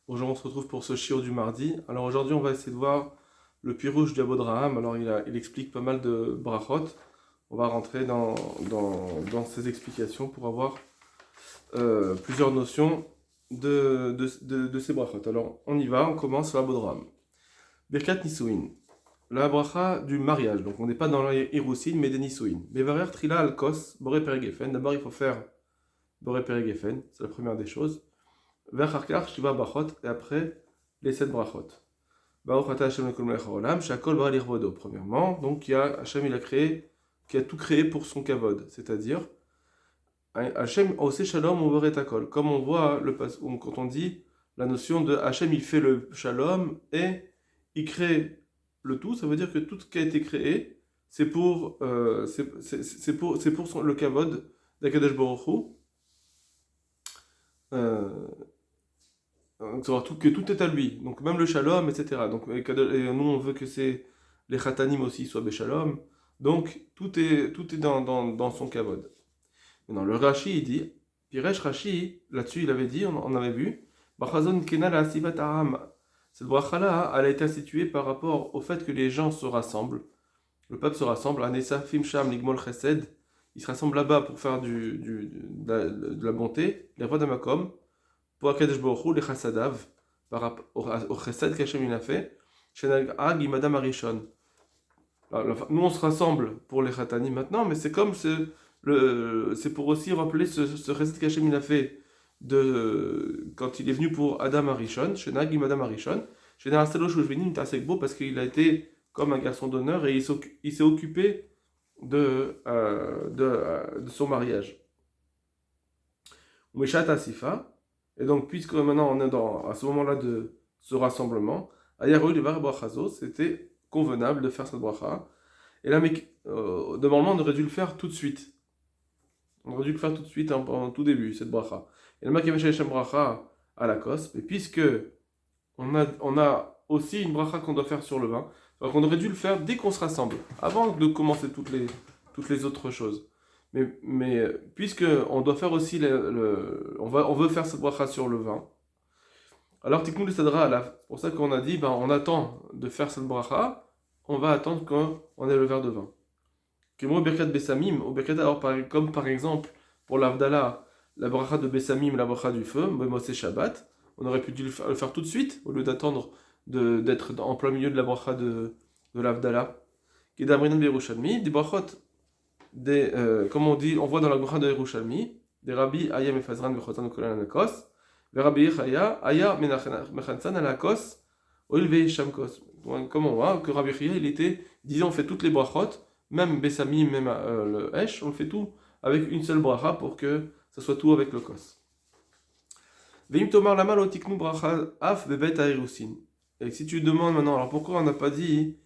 Aujourd'hui, on se retrouve pour ce shiur du mardi. Alors aujourd'hui, on va essayer de voir le pirouche du Abodraham. Alors il explique pas mal de brachot. On va rentrer dans ces explications pour avoir plusieurs notions de ces brachot. Alors on y va, on commence l'Abodraham. Birkat Nisuin, la bracha du mariage. Donc on n'est pas dans l'Irousin, mais des Nisuin. Mevarer Trila Al-Kos, Boré Peregefen. D'abord, il faut faire Boré Peregefen, c'est la première des choses. V'acharkar shiva brachot, et après les 7 brachot. Baruch atah Hashem lekol melech haolam, shakol bara lirvodo. Premièrement, donc Hashem il a créé, qui a tout créé pour son kavod, c'est-à-dire Hashem osé shalom on akol. Comme on voit quand on dit la notion de Hashem il fait le shalom et il crée le tout, ça veut dire que tout ce qui a été créé, c'est pour le kavod d'Akadosh Baruch Hu. Euh, Savoir que tout est à lui, donc même le shalom, etc. Donc, et nous, on veut que les khatanim aussi soient béchalom. Donc, tout est dans son kavod. Maintenant, le Rashi, il dit, Piresh Rashi, là-dessus, il avait dit, on avait vu, Bachazon kenal asivat aram. Cette bracha-là, elle a été instituée par rapport au fait que les gens se rassemblent. Le peuple se rassemble, Anessa Fim Sham Ligmol Chesed. Ils se rassemblent là-bas pour faire de la bonté, les rois de Makom pour Akadosh Baruch Hu, les chassadav, par rapport au chassid qu'Hachem il a fait, chez Nag et Madame Arishon. Nous on se rassemble pour les khatani maintenant, mais c'est comme c'est pour aussi rappeler ce chassid qu'Hachem il a fait quand il est venu pour Adam Arishon, chez Nag et Madame Arishon, chez Naraselo Shujvenim Tasekbo, parce qu'il a été comme un garçon d'honneur et il s'est occupé de son mariage. Meshat Asifa. Et donc, puisque maintenant on est à ce moment-là de ce rassemblement, c'était convenable de faire cette bracha. Et là, normalement, on aurait dû le faire tout de suite. On aurait dû le faire tout de suite en tout début, cette bracha. Et le Makemeshem bracha à la kos, mais puisque on a aussi une bracha qu'on doit faire sur le vin, donc on aurait dû le faire dès qu'on se rassemble, avant de commencer toutes les autres choses. Mais puisque on doit faire aussi on veut faire cette bracha sur le vin, alors Tikkun Sadra, c'est pour ça qu'on a dit, on attend de faire cette bracha, on va attendre qu'on ait le verre de vin. Kimo Birkat Bessamim, ou Birkat, alors comme par exemple pour l'Avdallah, la bracha de Bessamim, la bracha du feu, Mosé Shabbat, on aurait pu le faire tout de suite, au lieu d'attendre d'être en plein milieu de la bracha de l'Avdallah. Kedabrinan Berushalmi, des brachot comme on voit dans la bracha de Yerushalmi, des Rabbi Aya Mefazran Vechotan Kolan Anakos, des Rabbi Aya Mechansan Anakos, Oil Shamkos. Comme on voit que Rabbi Chia, il était, disons, on fait toutes les brachot, même Bessamim, même le Esh, on le fait tout avec une seule bracha pour que ça soit tout avec le kos. Veim Tomar Lama Lotiknu Bracha Af Bebet Aerusin. Et si tu demandes maintenant, alors pourquoi on n'a pas dit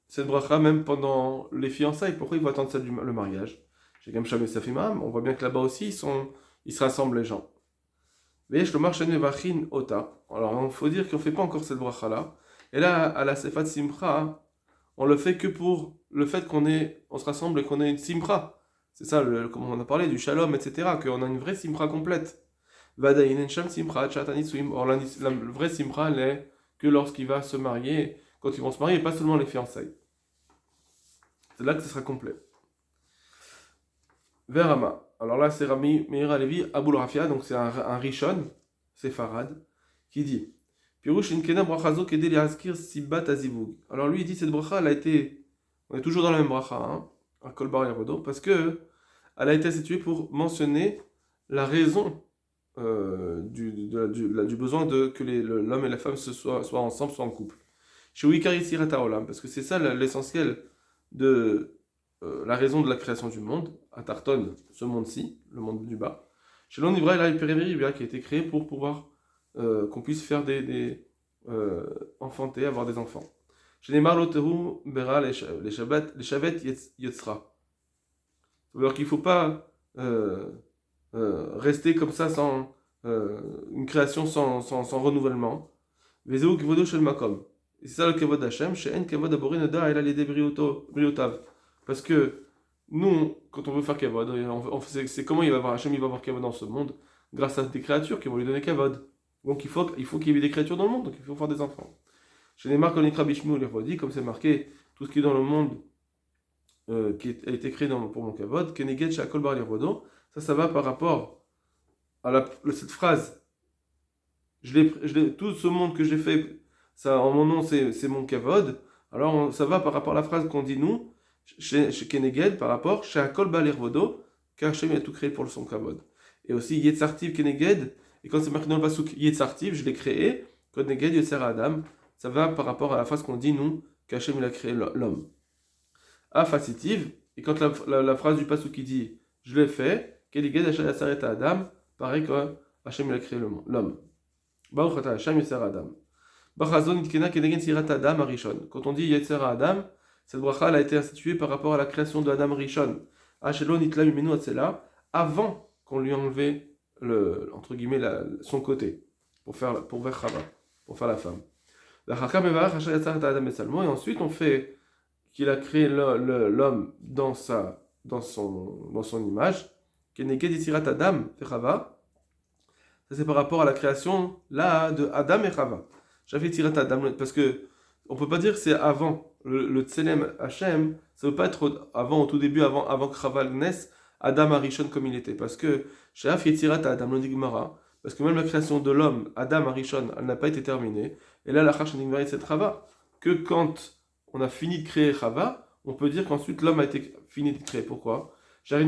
cette bracha même pendant les fiançailles, pourquoi il faut attendre celle le mariage? Chez Gamsham et Safimam, on voit bien que là-bas aussi ils se rassemblent les gens. Veyesh Lomar Shen Mevachin Ota. Alors il faut dire qu'on ne fait pas encore cette bracha là. Et là, à la Sefat Simcha, on le fait que pour le fait on se rassemble et qu'on ait une Simcha. C'est ça, comme on a parlé, du Shalom, etc. Qu'on a une vraie Simcha complète. Vadayin Sham Simcha, Chatanitsuim. Or la vraie Simcha, elle est que lorsqu'il va se marier, quand ils vont se marier, et pas seulement les fiançailles. C'est là que ce sera complet. Verama. Alors là, c'est Rami Meir Alevi Aboul Rafia, donc c'est un Rishon, c'est Farad, qui dit Pirush Inkena Brachazo Kedeli Azkir Sibat Azivug. Alors lui, il dit cette bracha, elle a été. On est toujours dans la même bracha, à Kolbar Yavodo, parce que elle a été instituée pour mentionner la raison du besoin que l'homme et la femme soient ensemble, soient en couple. Chez Wikari Sirata Olam, parce que c'est ça l'essentiel de la raison de la création du monde, à Tarton, ce monde-ci, le monde du bas. Chez l'Onivra, il y a une qui a été créé pour pouvoir qu'on puisse faire enfanter, avoir des enfants. Chez les Marloteru, Bera, les Shavet, Yetzra. C'est-à-dire qu'il ne faut pas rester comme ça sans une création sans renouvellement. Vezeu Kvodo Shel Makom. Et c'est ça le Kavod Hashem, chez En Kavod Aborin Nada, il a les Briotav. Parce que nous, quand on veut faire Kavod, c'est comment il va avoir Hashem, il va avoir Kavod dans ce monde, grâce à des créatures qui vont lui donner Kavod. Donc il faut qu'il y ait des créatures dans le monde, donc il faut faire des enfants. Chez les marques, on écrit Bishmu, les redit, comme c'est marqué, tout ce qui est dans le monde qui a été créé pour mon kavod, Keneged Shakol Bar Lirodo, ça va par rapport à cette phrase. Tout ce monde que j'ai fait, ça, en mon nom, c'est mon kavod. Alors ça va par rapport à la phrase qu'on dit nous, chez Keneged, par rapport, chez Akol Bar Lirodo, car Hachem a tout créé pour son kavod. Et aussi Yetzartiv Keneged, et quand c'est marqué dans le pasuk Yetzartiv, je l'ai créé, Keneged Yetzer Adam, ça va par rapport à la phrase qu'on dit nous, qu'Hachem il a créé l'homme. Afasitiv, et quand la phrase du pasuk qui dit je l'ai fait, Keneged Yetzer Adam, pareil que Hachem il a créé l'homme. Baruch ata Hachem Yetzer Adam. Bachazon Itkena Keneged Sirat Adam Arishon. Quand on dit Yetzer Adam, cette bracha elle a été instituée par rapport à la création de Adam Rishon. Hachelon Itla Mimenu Atzela, avant qu'on lui enlevait entre guillemets son côté pour faire Chava, pour faire la femme. Et ensuite on fait qu'il a créé l'homme dans son image. Keneged Yetzirat Adam Chava. Ça c'est par rapport à la création là de Adam et Chava. J'avais tiré Adam parce que on peut pas dire que c'est avant le Tselem Hachem, ça veut pas être avant au tout début avant que Chava naisse. Adam Arishon comme il était, parce que chez Af Yetzirat Adam l'Ondigmara, parce que même la création de l'homme, Adam Arishon, elle n'a pas été terminée, et là la Chash Ondigmara c'est Chava, que quand on a fini de créer Chava, on peut dire qu'ensuite l'homme a été fini de créer. Pourquoi? Parce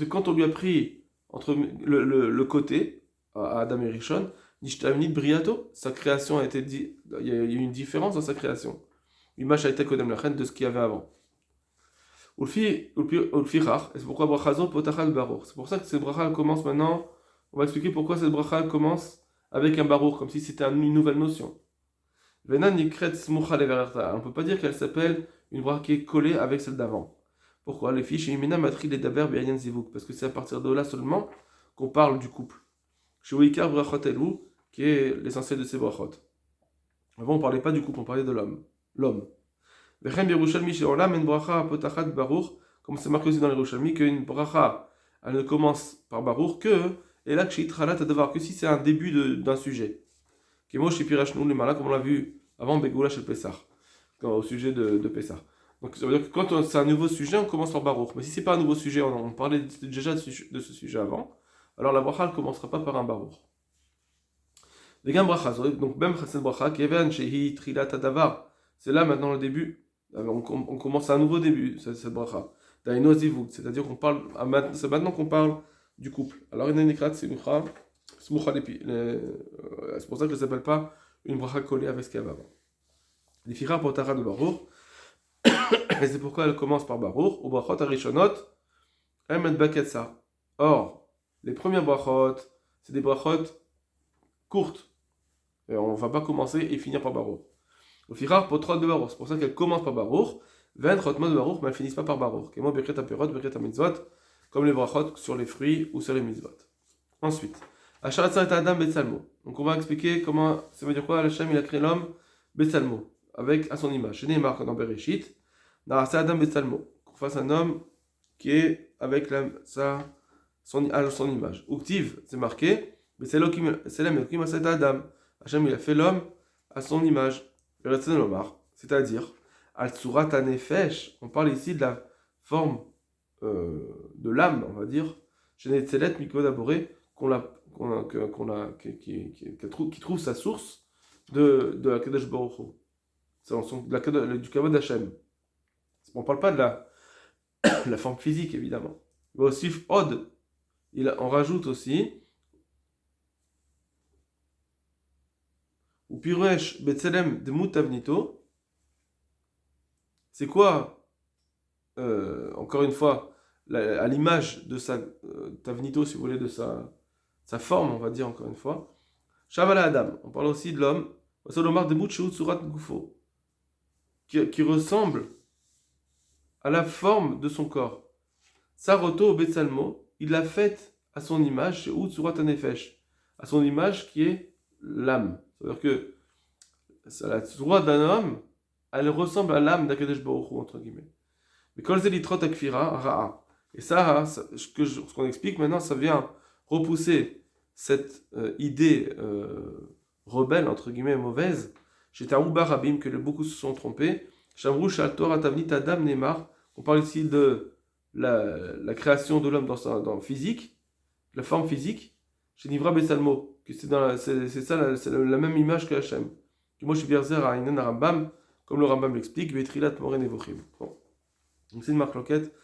que quand on lui a pris entre le côté, à Adam et Rishon, Briato, sa création a été dit, il y a eu une différence dans sa création. L'image a été Kodem Lachen de ce qu'il y avait avant. Et c'est pourquoi Brachazon Potachal Baruch. C'est pour ça que cette bracha commence maintenant. On va expliquer pourquoi cette bracha commence avec un Baruch, comme si c'était une nouvelle notion. On ne peut pas dire qu'elle s'appelle une bracha qui est collée avec celle d'avant. Pourquoi? Les fiches Imina Matri les Daber Biayan Zivuk. Parce que c'est à partir de là seulement qu'on parle du couple. Chez Wikar Brachot Elou, qui est l'essentiel de ces brachot. Avant, on ne parlait pas du couple, on parlait de l'homme. Comme c'est marqué aussi dans les Yerushalmi, qu'une bracha, elle ne commence par Baruch que, et là, que si c'est un début d'un sujet. Comme on l'a vu avant Begoula chez Pessah, au sujet de Pessah. Donc ça veut dire que quand c'est un nouveau sujet, on commence par Baruch. Mais si c'est pas un nouveau sujet, on parlait déjà de ce sujet avant, alors la bracha ne commencera pas par un Baruch. Donc même cette bracha, Keven Shehi Trilat Adavar, c'est là maintenant le début. On commence à un nouveau début, cette bracha. C'est-à-dire qu'on parle, c'est maintenant qu'on parle du couple. Alors il y a une éclat, c'est pour ça que je ne s'appelle pas une bracha collée avec ce qu'il y avait avant. Les firas pour Tara de Baruch, et c'est pourquoi elle commence par Baruch, ou brachot arishonot, emet baketsa. Or, les premières brachot, c'est des brachot courtes. Et on ne va pas commencer et finir par Baruch. Au firar pour trois de Baruch, c'est pour ça qu'elle commence par Baruch, 20 rotmot de Baruch, mais elles finissent pas par Baruch. Comme Birkat Aperot, Birkat Mitzvot, comme les brachot sur les fruits ou sur les mitzvot. Ensuite, Asharat Sarat Adam Betsalmo. Donc on va expliquer comment, ça veut dire quoi, Hachem il a créé l'homme Betsalmo, avec à son image. Chez Neymar, dans Bereshit, Narasa Adam Betsalmo, qu'on fasse un homme qui est avec son image. Uktiv, c'est marqué, Betsalom Elokim Asat Adam. Hachem il a fait l'homme à son image. C'est-à-dire, Al-Tsurat Anefesh, on parle ici de la forme de l'âme, on va dire, chez Netzelet Mikodaboré, qui trouve sa source de la Kadosh Baruch Hu. C'est du Kavod d'Hachem. On ne parle pas de la forme physique, évidemment. Mais aussi, Od, on rajoute aussi, ou Piruesh Betselem de Mutavnito. C'est quoi, encore une fois, à l'image de sa Tavnito, si vous voulez, de sa forme, on va dire encore une fois. Shavala Adam, on parle aussi de l'homme, qui ressemble à la forme de son corps. Saroto Betsalmo, il l'a faite à son image, chez Utsurat Anefesh, à son image qui est l'âme. C'est-à-dire que la tzura d'un homme, elle ressemble à l'âme d'Akadosh Baruch Hu, entre guillemets. Mais quand c'est litrot akfira, ra'a. Et ça, ce qu'on explique maintenant, ça vient repousser cette idée rebelle, entre guillemets, mauvaise, chez Tarouba Rabim, que beaucoup se sont trompés, Shamrou Shal Torah Tavnit Adam Neymar, on parle ici de la création de l'homme dans physique, la forme physique, chez Nivra Besalmo, que c'est ça, c'est la même image que Hachem. Moi, je suis Bierzer à Inan Rambam, comme le Rambam l'explique, Vetrilat Moren Evochim. Bon. Donc c'est une marque loquette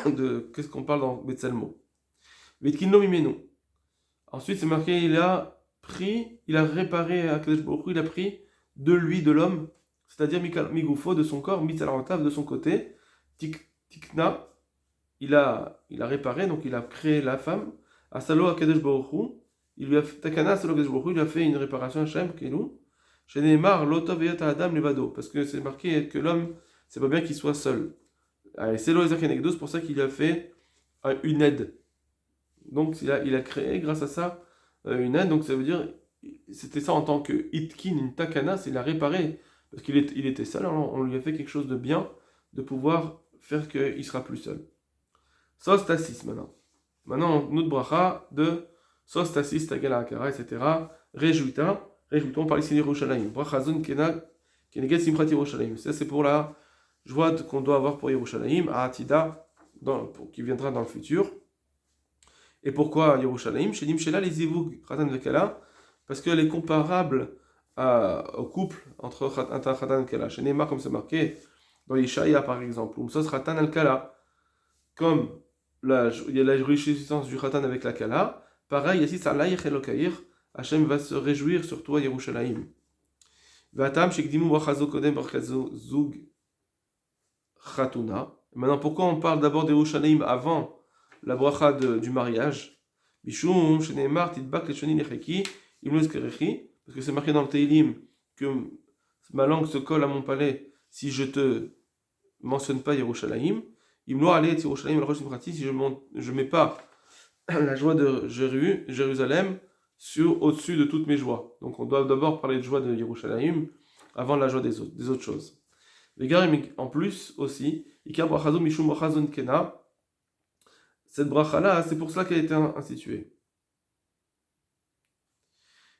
de qu'est-ce qu'on parle dans Betsalmo. Vetkinlo Mimeno. Ensuite, c'est marqué, il a réparé à Kadesh Baruch Hu, il a pris de lui, de l'homme, c'est-à-dire Migoufo, de son corps, Mitzalarotav, de son côté, Tikna, il a réparé, donc il a créé la femme, Asalo à Kadesh Baruch Hu, il lui a fait Takana, Asalo Kadesh Baruch Hu, il a fait une réparation à Shem, Kelou, chez Neymar, Lotov et Adam Levado, parce que c'est marqué que l'homme, c'est pas bien qu'il soit seul. Et c'est l'Oezakenekdos, pour ça qu'il a fait une aide. Donc il a créé grâce à ça une aide, donc ça veut dire, c'était ça en tant que Itkin, une takana, c'est il a réparé, parce qu'il était seul, alors on lui a fait quelque chose de bien, de pouvoir faire qu'il sera plus seul. Sostasis maintenant. Maintenant, notre bracha de Sostasis, Tagala Akara, etc. Réjouita, on parle ici d'Yerushalayim. Brachazon Keneget Simchat Yerushalayim. Ça c'est pour la joie qu'on doit avoir pour Yerushalayim, à Atida, qui viendra dans le futur. Et pourquoi Yerushalayim? Chez Nimshela les Zivug, Khatan Vekala, parce qu'elle est comparable au couple entre Khatan et Kala. Chez Neymar, comme c'est marqué dans Yeshaya par exemple, ou Sos Khatan al-Kala, comme il y a la réjouissance du Khatan avec la Kala, pareil, ici, Salayich Elokair, Hachem va se réjouir sur toi, Yerushalayim. Vatam, Shekdimu Brachazo Kodem Brachazo Zug Khatuna. Maintenant, pourquoi on parle d'abord d'Yerushalayim avant la bracha du mariage? Bishum, Sheneemar, Tidbak, Leshoni, Necheki, Imlos Kerechi, parce que c'est marqué dans le Teilim que ma langue se colle à mon palais si je te mentionne pas Yerushalayim. Imlo aller et Yerushalayim, la pratique si je mets pas la joie de Jérusalem au-dessus de toutes mes joies. Donc on doit d'abord parler de joie de Yerushalayim avant la joie des autres choses. Les gars, en plus aussi, Ikar Brachazon Mishum Brachazon Kena, cette bracha-là, c'est pour cela qu'elle a été instituée.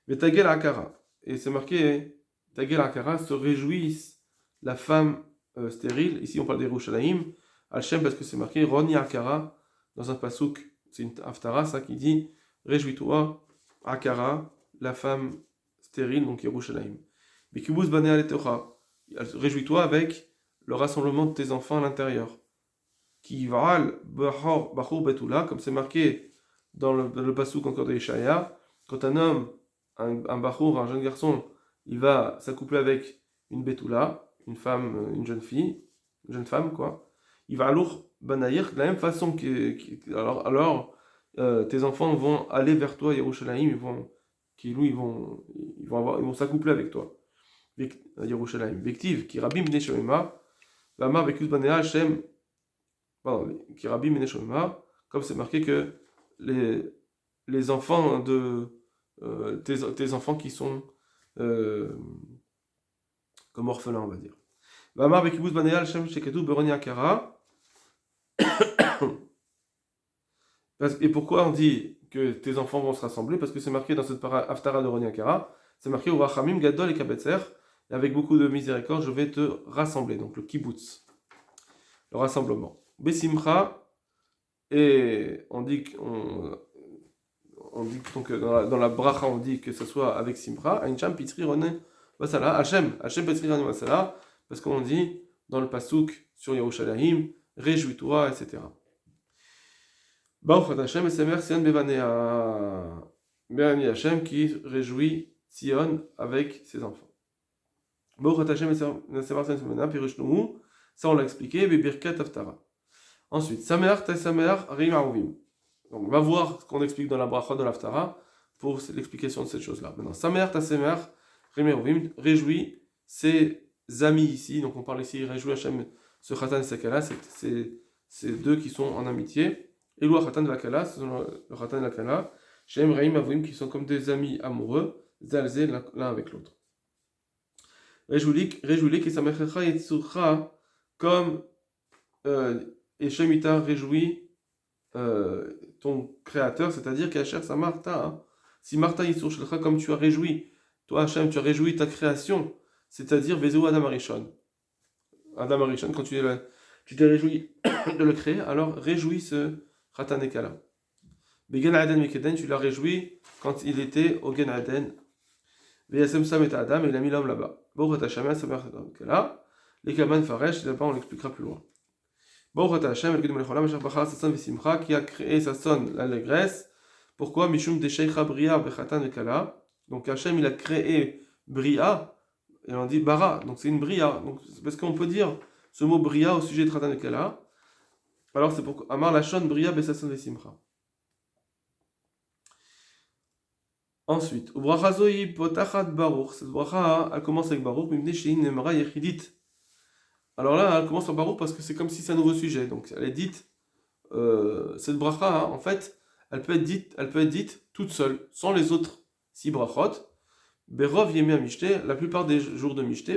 Mais Tagel Akara, et c'est marqué, Tagel Akara se réjouissent la femme stérile, ici on parle d'Yerushalayim, Al-Shem parce que c'est marqué Roni Akara, dans un pasouk, c'est une haftara, ça qui dit, réjouis-toi, Akara, la femme stérile, donc Yerushalayim. Bekibus Banei Aletocha, réjouis-toi avec le rassemblement de tes enfants à l'intérieur. Qui varal bachur betula, comme c'est marqué dans le pasouk encore de Yeshaya, quand un homme, un bachur, un jeune garçon, il va s'accoupler avec une betula, une femme, une jeune femme quoi, il va alors banayir de la même façon alors tes enfants vont aller vers toi Yerushalayim, ils vont s'accoupler avec toi. Yerushalayim. Vektiv qui rabim bnei shomema, v'amar vekus banea Hashem. Qui rabim bnei shomema, comme c'est marqué que les enfants de tes enfants qui sont comme orphelins, on va dire. V'amar vekibus banea Hashem sheketu beroni akara. Et pourquoi on dit que tes enfants vont se rassembler? Parce que c'est marqué dans cette haftara de Roni Akara, c'est marqué au Rachamim Gadol et Kabetzer, et avec beaucoup de miséricorde, je vais te rassembler. Donc le kibbutz, le rassemblement. Besimcha, et on dit donc dans la bracha, on dit que ce soit avec Simcha, Aincham Pitri Roné Basala, Hachem Pitri Roné Basala, parce qu'on dit dans le pasouk sur Yerushalayim, réjouis-toi, etc. Baruch Hashem et sa mère Sion Bevanea. Béni Hashem qui réjouit Sion avec ses enfants. Baruch Hashem et sa mère Sion Bevanea, Pirushnumu, ça on l'a expliqué, Bebirkat Aftara. Ensuite, Samer, Tasamer, Rim Aruvim. Donc on va voir ce qu'on explique dans la bracha de l'Aftara pour l'explication de cette chose-là. Maintenant, Samer, Tasamer, Rim Aruvim, réjouit ses amis ici. Donc on parle ici, réjouit Hashem, ce Khatan et Sakala, c'est deux qui sont en amitié. Et le Khatan de la Kala, ce sont le Khatan de la Kala, Shem Raim Avrim, qui sont comme des amis amoureux, zalzé l'un avec l'autre. Réjouis-les qui s'amechecha et tsurcha, comme et Shemita réjouit ton créateur, c'est-à-dire qu'Hachem sa Martha. Hein. Si Martha Yisur Shelcha, comme tu as réjoui, toi Hachem, tu as réjoui ta création, c'est-à-dire Vezou Adam Arishon. Adam Arishon, quand tu t'es réjoui de le créer, alors réjouis ce Khatan Ekala. Began Aden Mekeden, tu l'as réjoui quand il était au Gen Aden. Veyasem Sam et Adam, et il a mis l'homme là-bas. Bon, Hachem, ça va là. Les Kaman Faresh, là-bas on l'expliquera plus loin. Baruch Hashem, El Kedem Lecholam, Asher Bachar Sasson Vesimcha, qui a créé Sasson, l'allégresse. Pourquoi Mishum Desheikha Bria Bechatan Ekala. Donc Hashem, il a créé Bria, et on dit Bara, donc c'est une Bria. Donc c'est parce qu'on peut dire ce mot Bria au sujet de Khatan Ekala. Alors c'est pour Amar Lachon Bria Besasson Vesimcha. Ensuite, Ubracha Zoi Potachat Baruch. Cette bracha, elle commence avec Baruch, Mimne Shein Nemra Yechidit. Alors là, elle commence par Baruch parce que c'est comme si c'est un nouveau sujet. Donc elle est dite, cette bracha, hein, en fait, elle peut être dite toute seule, sans les autres 6 brachot. Berov Yemei Mishte, la plupart des jours de Mishte.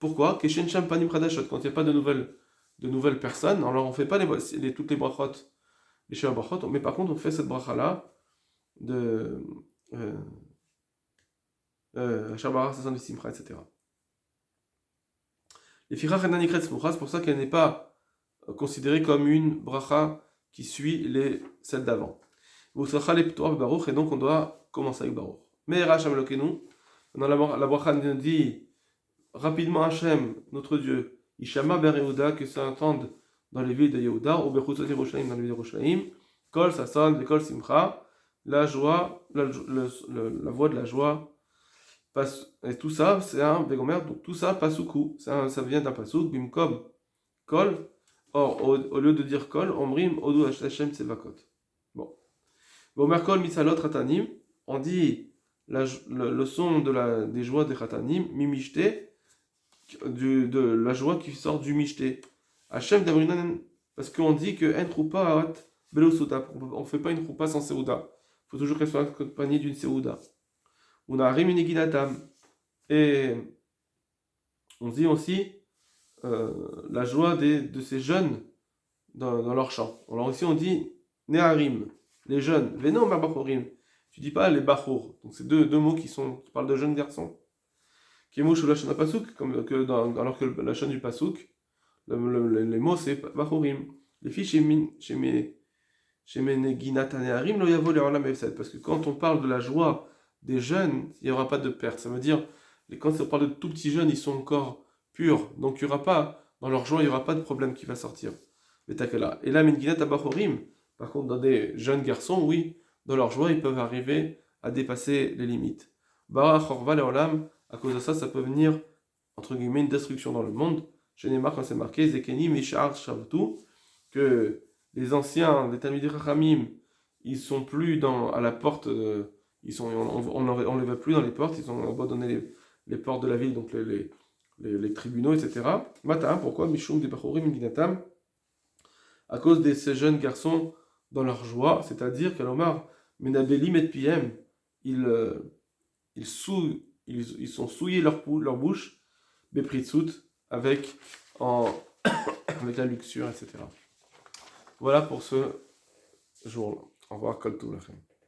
Pourquoi? Keshen Sham Panim Chadashot, quand il n'y a pas de nouvelles personnes, alors on ne fait pas toutes les brachot, les Shema brachot, mais par contre on fait cette bracha-là de Shabbat Sasson Vesimcha, etc. Les Fichach Enan Nikret Smucha, c'est pour ça qu'elle n'est pas considérée comme une bracha qui suit celles d'avant. Vusracha le Ptoah Baruch, et donc on doit commencer avec Baruch. Mais Hachem Elokeinu, dans la bracha nous dit rapidement Hachem, notre Dieu, Ishama ber Yehuda, que ça entende dans les villes de Yehuda, ou Bechutzot Yerushalayim, dans les villes de Yerushalayim, Kol Sasson, Kol Simcha, la joie, la voix de la joie. Et tout ça, c'est un Begomer, donc tout ça, Pasuku, ça vient d'un Pasuk, Bimkom, Kol. Or, au lieu de dire Kol, Omrim, Odu Hashem Tsevakot. Bon. Gomer Kol Mitzalot Ratanim, on dit le son des joies des Ratanim, Mimishte, de la joie qui sort du Mishte. Hashem Damrinan, parce qu'on dit que En Troupa Belosuta, on ne fait pas une Troupa sans Seuda. Il faut toujours qu'elle soit accompagnée d'une Seuda. On a Remineginatam. Et on dit aussi la joie de ces jeunes dans leur chant. Alors ici on dit Neharim, les jeunes. Veno Bachorim. Tu dis pas les Bachour. Donc c'est deux mots qui parlent de jeunes garçons. Kemouch ou la chaîne Pasuk, alors que la chaîne du Pasuk, les mots c'est Bachorim. Les filles chez Meneginata Neharim, lo yavo le olam efsed. Parce que quand on parle de la joie des jeunes, il n'y aura pas de perte. Ça veut dire, quand on parle de tout petits jeunes, ils sont encore purs. Donc il n'y aura pas, dans leur joie, il n'y aura pas de problème qui va sortir. Et là, Minginat Abachorim, par contre, dans des jeunes garçons, oui, dans leur joie, ils peuvent arriver à dépasser les limites. Bara Chorva le Olam, à cause de ça, ça peut venir, entre guillemets, une destruction dans le monde. Chez Neymar, quand c'est marqué, Zekeni, Mishar, Shavtu, que les anciens, les Talmidei Chachamim, ils sont plus à la porte de. On ne les voit plus dans les portes, ils ont abandonné les portes de la ville, donc les tribunaux, etc. Matin, pourquoi Mishum de Bachorim Ginatam? À cause de ces jeunes garçons dans leur joie, c'est-à-dire qu'Alomar, Menabelim et Piem, ils sont souillés leur bouche, Bepritsut, avec la luxure, etc. Voilà pour ce jour-là. Au revoir, Kol Tov Lachem.